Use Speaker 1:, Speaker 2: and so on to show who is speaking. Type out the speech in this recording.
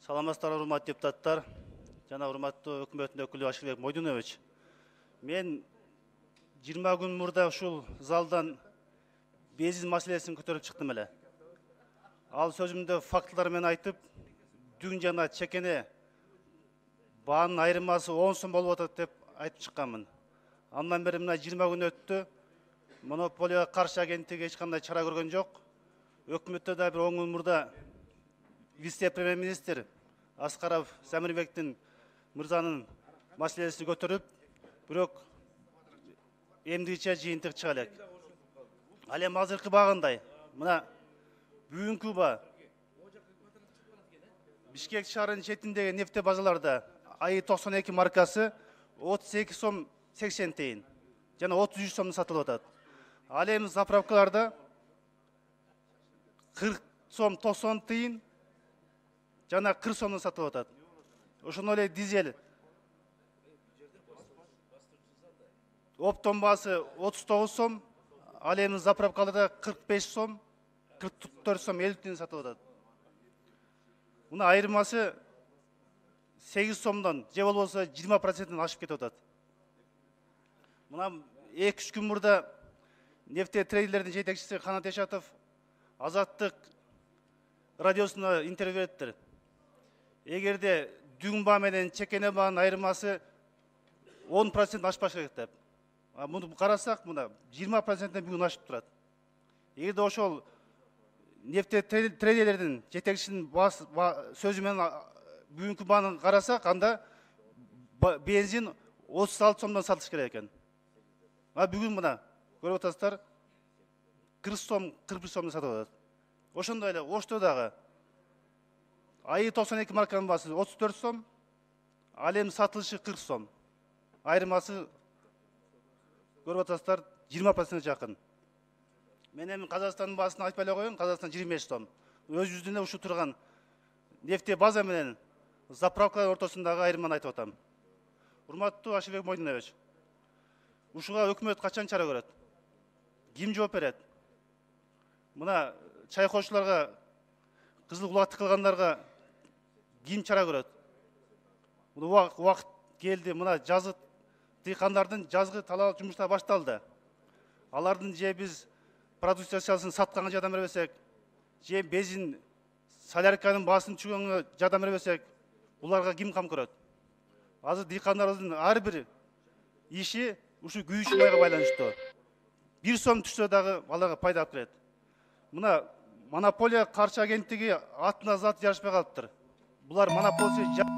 Speaker 1: Саламатсыздар, урматтуу депутаттар, жана урматтуу өкмөттүн өкүлү Ашылбек Мойдунович. Мен 20 күн мурда ушул залдан бензин маселесин көтөрүп чыктым эле. Ал сөзүмдө фактылар менен айтып, дүң жана чекене баанын айырмасы 10 сом болуп атат деп айтып чыкканмын. Андан бери мына 20 күн өттү. Монополияга каршы агенттиги эч кандай чара көргөн жок. Өкмөттө да бир 10 күн мурда вице-премьер-министр Аскаров Самирбектин мырзанын маселесин көтөрүп, бирок эмдигиче жыйынтык чыга элек. Ал эми азыркы багындай. Мына бүгүнкү ба Бишкек шаарынын четиндеги нефте базаларда АИ 92 маркасы 32 сом 80 тыйын жана 33 сомдон сатылып атат. Ал эми заправкаларда 40 сом 90 тыйын жана 40 сомдон сатылып атат. Ошондой эле дизель оптон баасы 39 сом, ал эми заправкаларда 45 сом, 44 сом 50 тыйын сатылып атат. Мына айырмасы 8 сомдон же болбосо 20%-тен ашып кетип атат. Мына 2-3 күн мурда нефте трейдерлердин жетекчиси Канат Эшатов Азаттык радиосуна интервью бериптир. Эгерде дүң баа менен чекене баанын айырмасы 10% ашпаш керек деп. Муну карасак, мына 20%-тен бүгүн ашып турат. Эгерде ошол нефте трейдерлердин жетекчисинин сөзү менен бүгүнкү бааны карасак, анда бензин 36 сомдон сатылыш керек экен. Бүгүн мына көрүп атасыздар, 40 сом, 41 сомдон сатып атат. Ошондой эле Ошто дагы АИ 92 марканын баасы 34 сом, ал эми сатылышы 40 сом. Айырмасы көрүп атасыздар 20%-ге жакын. Мен эми Казакстандын баасын айтпай эле коеюн, Казакстан 25 сом. Өз жүзүнө ушу турган нефте база менен заправкалар ортосундагы айырманы айтып атам. Урматтуу Ашылбек Мойдунович, ушуга өкмөт качан чара көрөт? Ким жооп берет? Мына чайкоочуларга, кызыл кулакты кылгандарга ким чара көрөт? Убакыт келди, мына жазгы дыйкандардын жазгы талаа жумуштары башталды. Алардын же биз продукциясын сатканга жардам бербесек, же бензин солярканын баасын түшүргөнгө жардам бербесек, буларга ким кам көрөт? Азыр дыйкандарыбыздын ар бир иши ушу күйүүчү майга байланыштуу. 1 сом түшсө дагы аларга пайда алып келет. Мына монополия каршы агенттиги атына зат жарышпай калыптыр. Булар монополия